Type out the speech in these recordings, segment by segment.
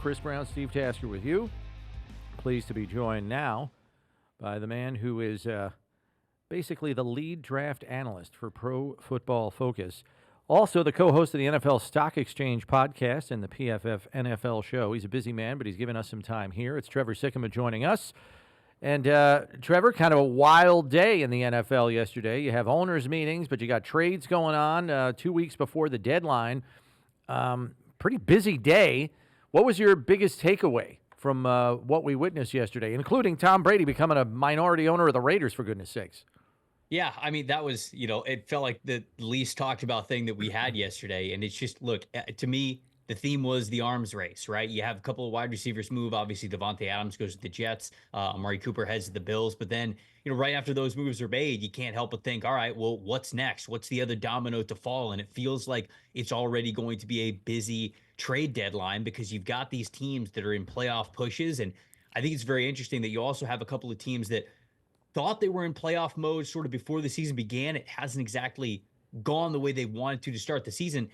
Chris Brown, Steve Tasker with you. Pleased to be joined now by the man who is basically the lead draft analyst for Pro Football Focus. Also, the co-host of the NFL Stock Exchange podcast and the PFF NFL show. He's a busy man, but he's given us some time here. It's Trevor Sikkema joining us. And Trevor, kind of a wild day in the NFL yesterday. You have owners' meetings, but you got trades going on 2 weeks before the deadline. Pretty busy day. What was your biggest takeaway from what we witnessed yesterday, including Tom Brady becoming a minority owner of the Raiders, for goodness sakes? Yeah, I mean, that was, it felt like the least talked about thing that we had yesterday. And it's just, look, to me, the theme was the arms race, right? You have a couple of wide receivers move. Obviously, Devontae Adams goes to the Jets. Amari Cooper heads to the Bills. But then, right after those moves are made, you can't help but think, all right, well, what's next? What's the other domino to fall? And it feels like it's already going to be a busy trade deadline because you've got these teams that are in playoff pushes. And I think it's very interesting that you also have a couple of teams that thought they were in playoff mode sort of before the season began. It hasn't exactly gone the way they wanted to start the season.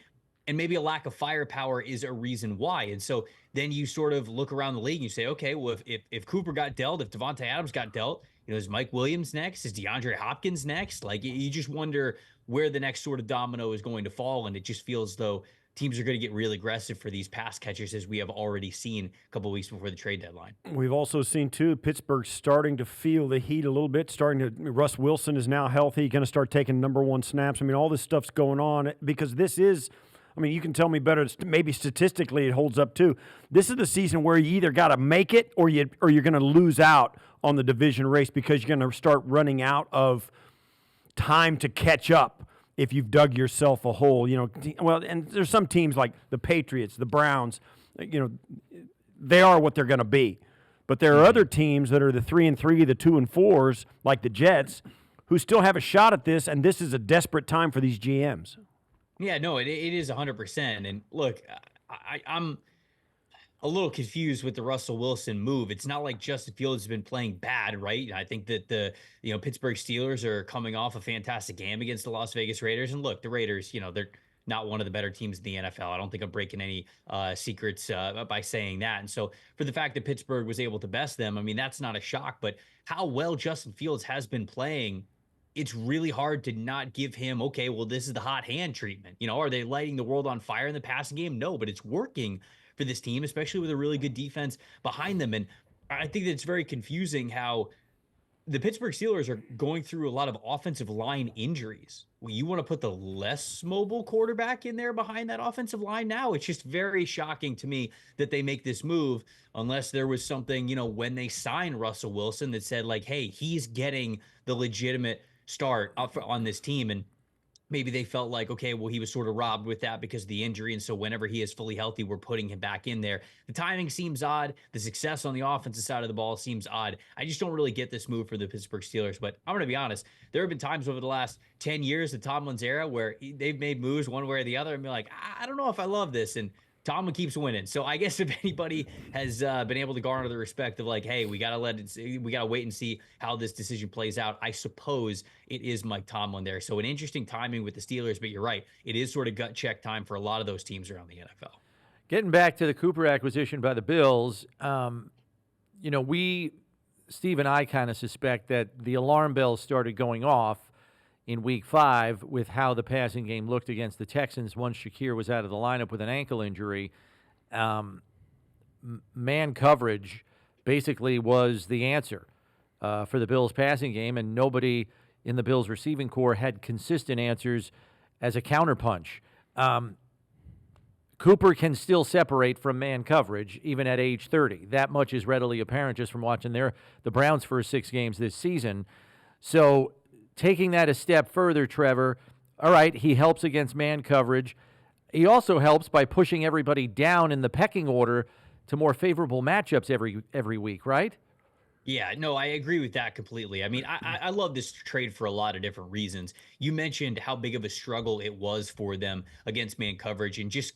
And maybe a lack of firepower is a reason why. And so then you sort of look around the league and you say, okay, well, if Cooper got dealt, if Devontae Adams got dealt, is Mike Williams next? Is DeAndre Hopkins next? Like, you just wonder where the next sort of domino is going to fall. And it just feels though teams are going to get really aggressive for these pass catchers, as we have already seen a couple of weeks before the trade deadline. We've also seen, too, Pittsburgh starting to feel the heat a little bit, Russ Wilson is now healthy, going to start taking number one snaps. I mean, all this stuff's going on because this is, you can tell me better, maybe statistically it holds up, too. This is the season where you either got to make it or you're going to lose out on the division race because you're going to start running out of time to catch up. If you've dug yourself a hole, and there's some teams like the Patriots, the Browns, they are what they're going to be. But there are other teams that are the 3-3, the 2-4s, like the Jets, who still have a shot at this, and this is a desperate time for these GMs. Yeah, no, it is 100%. And look, I'm a little confused with the Russell Wilson move. It's not like Justin Fields has been playing bad, right? I think that the Pittsburgh Steelers are coming off a fantastic game against the Las Vegas Raiders. And look, the Raiders, they're not one of the better teams in the NFL. I don't think I'm breaking any secrets by saying that. And so for the fact that Pittsburgh was able to best them, that's not a shock. But how well Justin Fields has been playing, it's really hard to not give him, okay, well, this is the hot hand treatment. Are they lighting the world on fire in the passing game? No, but it's working for this team, especially with a really good defense behind them. And I think that it's very confusing how the Pittsburgh Steelers are going through a lot of offensive line injuries. Well, you want to put the less mobile quarterback in there behind that offensive line now? It's just very shocking to me that they make this move, unless there was something, when they signed Russell Wilson that said like, hey, he's getting the legitimate start up on this team. And maybe they felt like, okay, well, he was sort of robbed with that because of the injury. And so whenever he is fully healthy, we're putting him back in there. The timing seems odd. The success on the offensive side of the ball seems odd. I just don't really get this move for the Pittsburgh Steelers. But I'm going to be honest. There have been times over the last 10 years of Tomlin's era where they've made moves one way or the other and be like, I don't know if I love this. And Tomlin keeps winning. So I guess if anybody has been able to garner the respect of like, hey, we got to wait and see how this decision plays out, I suppose it is Mike Tomlin there. So an interesting timing with the Steelers, but you're right. It is sort of gut check time for a lot of those teams around the NFL. Getting back to the Cooper acquisition by the Bills, Steve and I kind of suspect that the alarm bells started going off in Week 5 with how the passing game looked against the Texans once Shakir was out of the lineup with an ankle injury. Man coverage basically was the answer for the Bills' passing game, and nobody in the Bills' receiving corps had consistent answers as a counterpunch. Cooper can still separate from man coverage even at age 30. That much is readily apparent just from watching the Browns' first 6 games this season. So taking that a step further, Trevor, all right, he helps against man coverage. He also helps by pushing everybody down in the pecking order to more favorable matchups every week, right? Yeah, no, I agree with that completely. I love this trade for a lot of different reasons. You mentioned how big of a struggle it was for them against man coverage, and just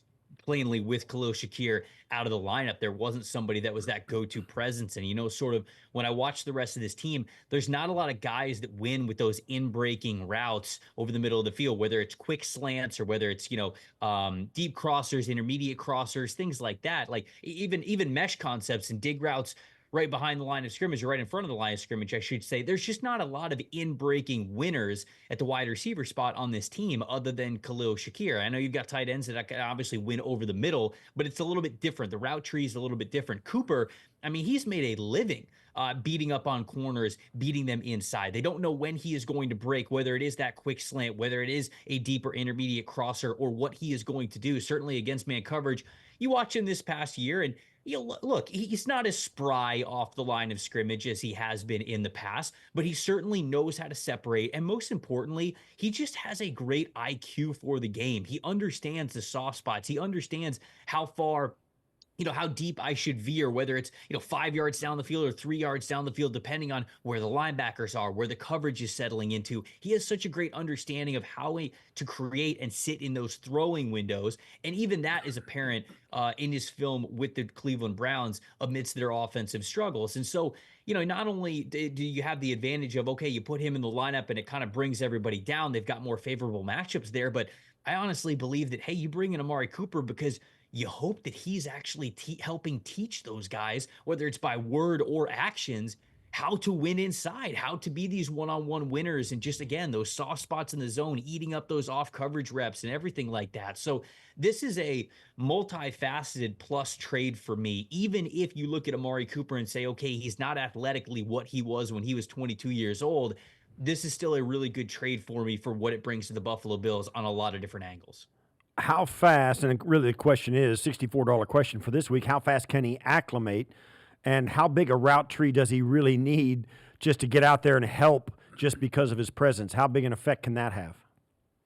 plainly with Khalil Shakir out of the lineup, there wasn't somebody that was that go-to presence. And, sort of when I watch the rest of this team, there's not a lot of guys that win with those in-breaking routes over the middle of the field, whether it's quick slants or whether it's, deep crossers, intermediate crossers, things like that. Like even mesh concepts and dig routes right behind the line of scrimmage, or right in front of the line of scrimmage, I should say. There's just not a lot of in-breaking winners at the wide receiver spot on this team other than Khalil Shakir. I know you've got tight ends that can obviously win over the middle, but it's a little bit different. The route tree is a little bit different. Cooper, I mean, he's made a living beating up on corners, beating them inside. They don't know when he is going to break, whether it is that quick slant, whether it is a deeper intermediate crosser, or what he is going to do. Certainly against man coverage, you watch him this past year, and look, he's not as spry off the line of scrimmage as he has been in the past, but he certainly knows how to separate. And most importantly, he just has a great IQ for the game. He understands the soft spots. He understands how far, how deep I should veer, whether it's, 5 yards down the field or 3 yards down the field, depending on where the linebackers are, where the coverage is settling into. He has such a great understanding of how to create and sit in those throwing windows. And even that is apparent in his film with the Cleveland Browns amidst their offensive struggles. And so, not only do you have the advantage of, okay, you put him in the lineup and it kind of brings everybody down. They've got more favorable matchups there. But I honestly believe that, hey, you bring in Amari Cooper because you hope that he's actually helping teach those guys, whether it's by word or actions, how to win inside, how to be these one-on-one winners, and just, again, those soft spots in the zone, eating up those off-coverage reps and everything like that. So this is a multifaceted plus trade for me. Even if you look at Amari Cooper and say, okay, he's not athletically what he was when he was 22 years old, this is still a really good trade for me for what it brings to the Buffalo Bills on a lot of different angles. How fast, and really the question is, $64 question for this week, how fast can he acclimate, and how big a route tree does he really need just to get out there and help just because of his presence? How big an effect can that have?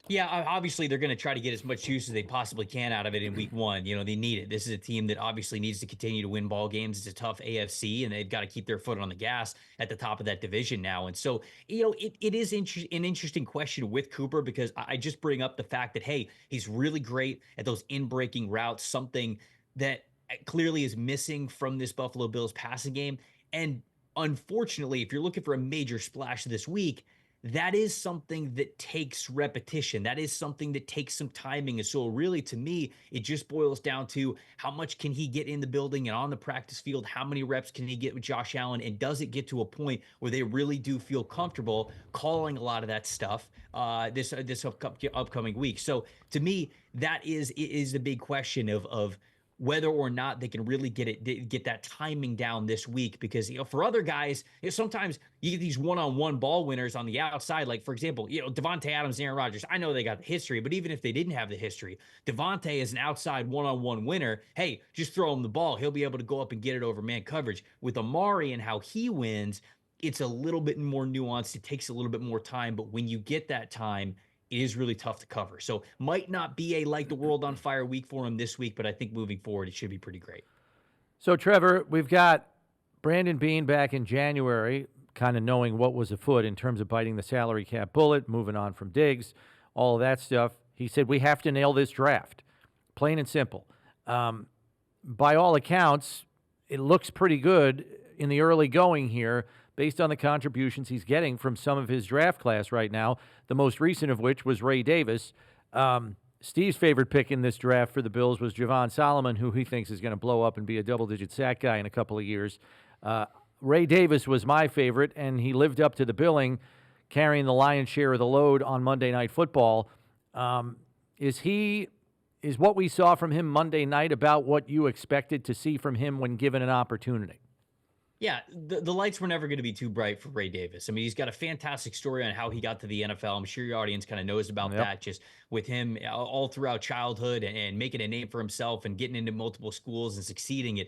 Yeah, obviously they're going to try to get as much use as they possibly can out of it in week one. They need it. This is a team that obviously needs to continue to win ball games. It's a tough AFC, and they've got to keep their foot on the gas at the top of that division now. And so, it is an interesting question with Cooper, because I just bring up the fact that, hey, he's really great at those in-breaking routes, something that clearly is missing from this Buffalo Bills passing game. And unfortunately, if you're looking for a major splash this week, that is something that takes repetition. That is something that takes some timing. And so really, to me, it just boils down to how much can he get in the building and on the practice field? How many reps can he get with Josh Allen? And does it get to a point where they really do feel comfortable calling a lot of that stuff this upcoming week? So to me, that is the big question of whether or not they can really get that timing down this week. Because, for other guys, sometimes you get these one-on-one ball winners on the outside. Like, for example, Devontae Adams, Aaron Rodgers. I know they got the history, but even if they didn't have the history, Devontae is an outside one-on-one winner. Hey, just throw him the ball. He'll be able to go up and get it over man coverage. With Amari and how he wins, it's a little bit more nuanced. It takes a little bit more time, but when you get that time, it is really tough to cover. So might not be a light the world on fire week for him this week, but I think moving forward, it should be pretty great. So, Trevor, we've got Brandon Beane back in January, kind of knowing what was afoot in terms of biting the salary cap bullet, moving on from Diggs, all of that stuff. He said, we have to nail this draft, plain and simple. By all accounts, it looks pretty good in the early going here, based on the contributions he's getting from some of his draft class right now, the most recent of which was Ray Davis. Steve's favorite pick in this draft for the Bills was Javon Solomon, who he thinks is going to blow up and be a double-digit sack guy in a couple of years. Ray Davis was my favorite, and he lived up to the billing, carrying the lion's share of the load on Monday Night Football. Is what we saw from him Monday night about what you expected to see from him when given an opportunity? Yeah, the lights were never going to be too bright for Ray Davis. I mean, he's got a fantastic story on how he got to the NFL. I'm sure your audience kind of knows about that, just with him all throughout childhood and making a name for himself and getting into multiple schools and succeeding at,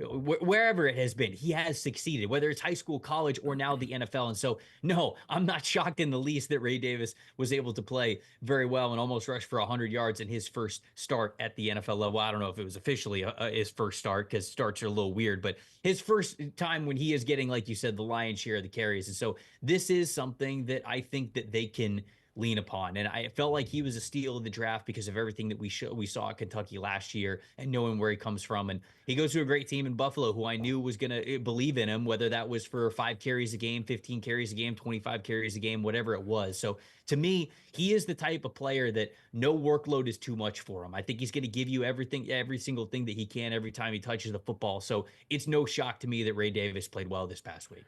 wherever it has been, he has succeeded, whether it's high school, college, or now the NFL. And so, no, I'm not shocked in the least that Ray Davis was able to play very well and almost rush for 100 yards in his first start at the NFL level. I don't know if it was officially his first start, because starts are a little weird, but his first time when he is getting, like you said, the lion's share of the carries. And so this is something that I think that they can lean upon. And I felt like he was a steal of the draft because of everything that we saw at Kentucky last year and knowing where he comes from. And he goes to a great team in Buffalo, who I knew was going to believe in him, whether that was for 5 carries a game, 15 carries a game, 25 carries a game, whatever it was. So to me, he is the type of player that no workload is too much for him. I think he's going to give you everything, every single thing that he can every time he touches the football. So it's no shock to me that Ray Davis played well this past week.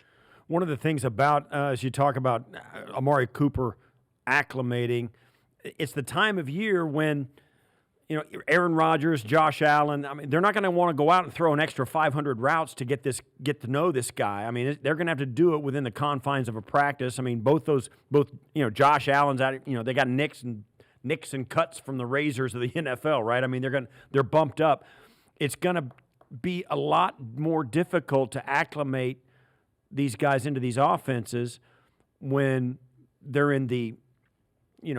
One of the things about, as you talk about Amari Cooper acclimating, it's the time of year when, Aaron Rodgers, Josh Allen, I mean, they're not going to want to go out and throw an extra 500 routes to get to know this guy. I mean, they're going to have to do it within the confines of a practice. I mean, both Josh Allen's out, they got nicks and cuts from the razors of the NFL, right? I mean, they're bumped up. It's going to be a lot more difficult to acclimate these guys into these offenses when they're in the,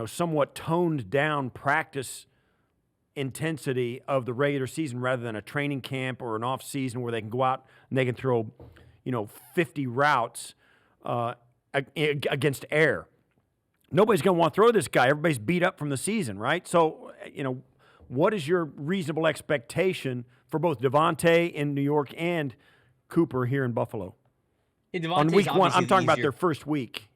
somewhat toned down practice intensity of the regular season rather than a training camp or an off season where they can go out and they can throw, 50 routes against air. Nobody's going to want to throw this guy. Everybody's beat up from the season, right? So, what is your reasonable expectation for both Devontae in New York and Cooper here in Buffalo? On week one, I'm talking about their first week.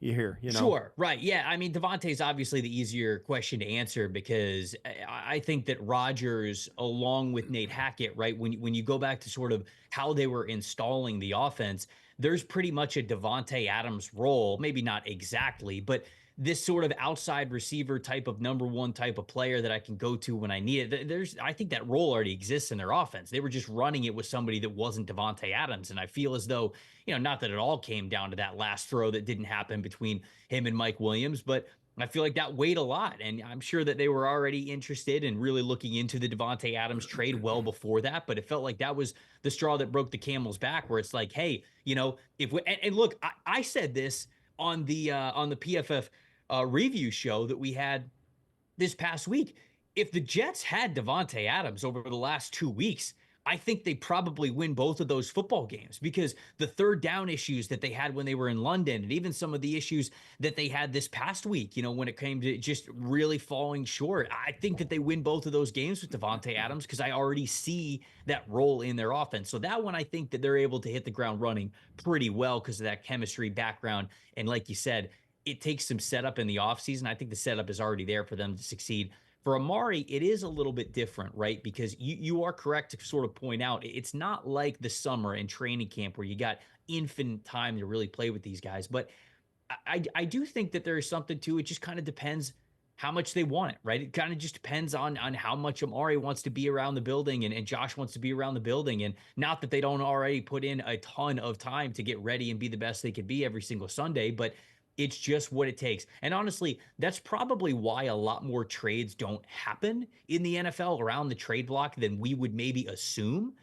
Sure, right? Yeah, I mean, Devontae's obviously the easier question to answer because I think that Rodgers, along with Nate Hackett, right? When you go back to sort of how they were installing the offense, there's pretty much a Davante Adams role, maybe not exactly, but this sort of outside receiver type of number one type of player that I can go to when I need it. I think that role already exists in their offense. They were just running it with somebody that wasn't Davante Adams. And I feel as though, not that it all came down to that last throw that didn't happen between him and Mike Williams, but I feel like that weighed a lot. And I'm sure that they were already interested in really looking into the Davante Adams trade well before that. But it felt like that was the straw that broke the camel's back, where it's like, hey, if we, and look, I said this on the PFF review show that we had this past week. If the Jets had Davante Adams over the last 2 weeks, I think they probably win both of those football games, because the third down issues that they had when they were in London, and even some of the issues that they had this past week, when it came to just really falling short, I think that they win both of those games with Davante Adams because I already see that role in their offense. So that one, I think that they're able to hit the ground running pretty well because of that chemistry background. And like you said, it takes some setup in the offseason. I think the setup is already there for them to succeed. For Amari, it is a little bit different, right? Because you are correct to sort of point out, it's not like the summer and training camp where you got infinite time to really play with these guys. But I do think that there is something to it. Just kind of depends how much they want it, right? It kind of just depends on how much Amari wants to be around the building and Josh wants to be around the building. And not that they don't already put in a ton of time to get ready and be the best they could be every single Sunday, but it's just what it takes. And honestly, that's probably why a lot more trades don't happen in the NFL around the trade block than we would maybe assume.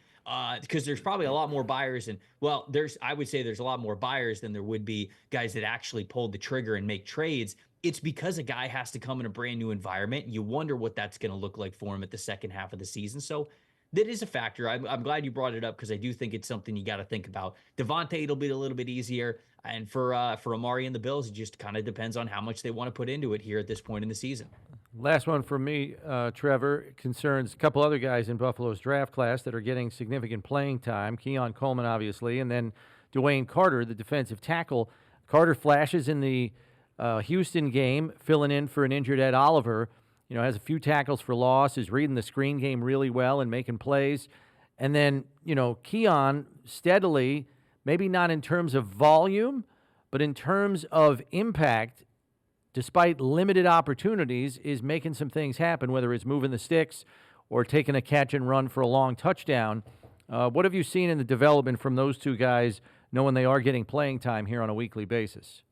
Because there's probably a lot more buyers, and I would say there's a lot more buyers than there would be guys that actually pulled the trigger and make trades. It's because a guy has to come in a brand new environment. You wonder what that's going to look like for him at the second half of the season. So that is a factor. I'm glad you brought it up because I do think it's something you got to think about. Devontae, it'll be a little bit easier. And for Amari and the Bills, it just kind of depends on how much they want to put into it here at this point in the season. Last one for me, Trevor, concerns a couple other guys in Buffalo's draft class that are getting significant playing time. Keon Coleman, obviously, and then DeWayne Carter, the defensive tackle. Carter flashes in the Houston game, filling in for an injured Ed Oliver. Has a few tackles for loss, is reading the screen game really well and making plays. And then, Keon steadily, maybe not in terms of volume, but in terms of impact, despite limited opportunities, is making some things happen, whether it's moving the sticks or taking a catch and run for a long touchdown. What have you seen in the development from those two guys, knowing they are getting playing time here on a weekly basis?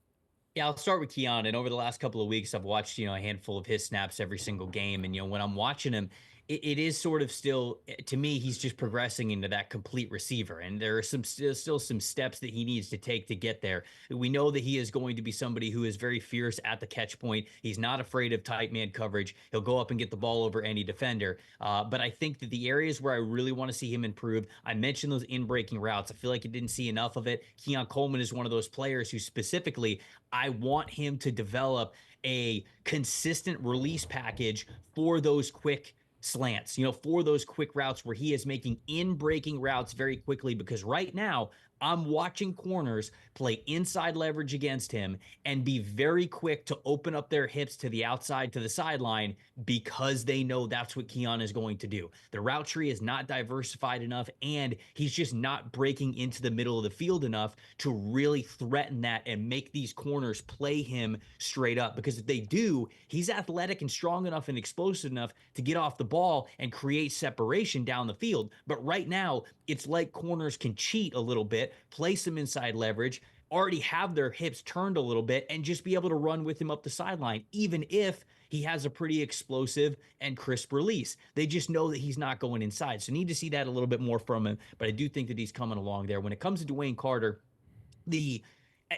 Yeah, I'll start with Keon. And over the last couple of weeks, I've watched, a handful of his snaps every single game. And, when I'm watching him, it is sort of still, to me, he's just progressing into that complete receiver. And there are still some steps that he needs to take to get there. We know that he is going to be somebody who is very fierce at the catch point. He's not afraid of tight man coverage. He'll go up and get the ball over any defender. But I think that the areas where I really want to see him improve, I mentioned those in-breaking routes. I feel like I didn't see enough of it. Keon Coleman is one of those players who specifically, I want him to develop a consistent release package for those quick slants, for those quick routes where he is making in-breaking routes very quickly, because right now I'm watching corners play inside leverage against him and be very quick to open up their hips to the outside, to the sideline, because they know that's what Keon is going to do. The route tree is not diversified enough, and he's just not breaking into the middle of the field enough to really threaten that and make these corners play him straight up. Because if they do, he's athletic and strong enough and explosive enough to get off the ball and create separation down the field. But right now, it's like corners can cheat a little bit, play some inside leverage, already have their hips turned a little bit, and just be able to run with him up the sideline, even if he has a pretty explosive and crisp release. They just know that he's not going inside. So need to see that a little bit more from him, but I do think that he's coming along there. When it comes to DeWayne Carter,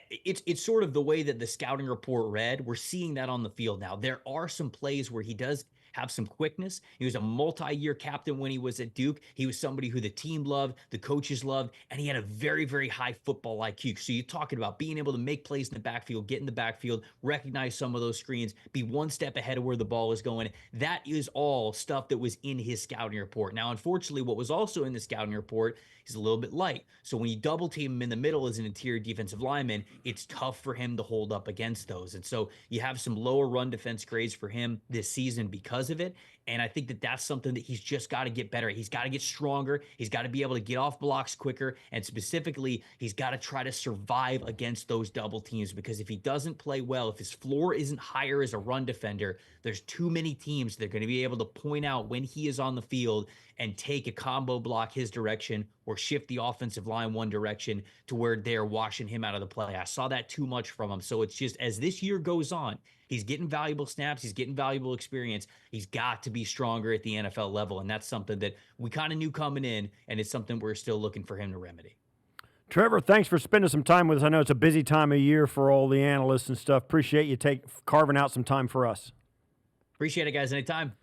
it's sort of the way that the scouting report read. We're seeing that on the field now. There are some plays where he does have some quickness. He was a multi-year captain when he was at Duke. He was somebody who the team loved, the coaches loved, and he had a very, very high football IQ. So you're talking about being able to make plays in the backfield, get in the backfield, recognize some of those screens, be one step ahead of where the ball is going. That is all stuff that was in his scouting report. Now, unfortunately, what was also in the scouting report is a little bit light. So when you double team him in the middle as an interior defensive lineman, it's tough for him to hold up against those. And so you have some lower run defense grades for him this season because of it. And I think that that's something that he's just got to get better at. He's got to get stronger. He's got to be able to get off blocks quicker. And specifically, he's got to try to survive against those double teams, because if he doesn't play well, if his floor isn't higher as a run defender, there's too many teams that are going to be able to point out when he is on the field and take a combo block his direction or shift the offensive line one direction to where they're washing him out of the play. I saw that too much from him. So it's just, as this year goes on, he's getting valuable snaps. He's getting valuable experience. He's got to be stronger at the NFL level. And that's something that we kind of knew coming in, and it's something we're still looking for him to remedy. Trevor, thanks for spending some time with us. I know it's a busy time of year for all the analysts and stuff. Appreciate you carving out some time for us. Appreciate it, guys. Anytime.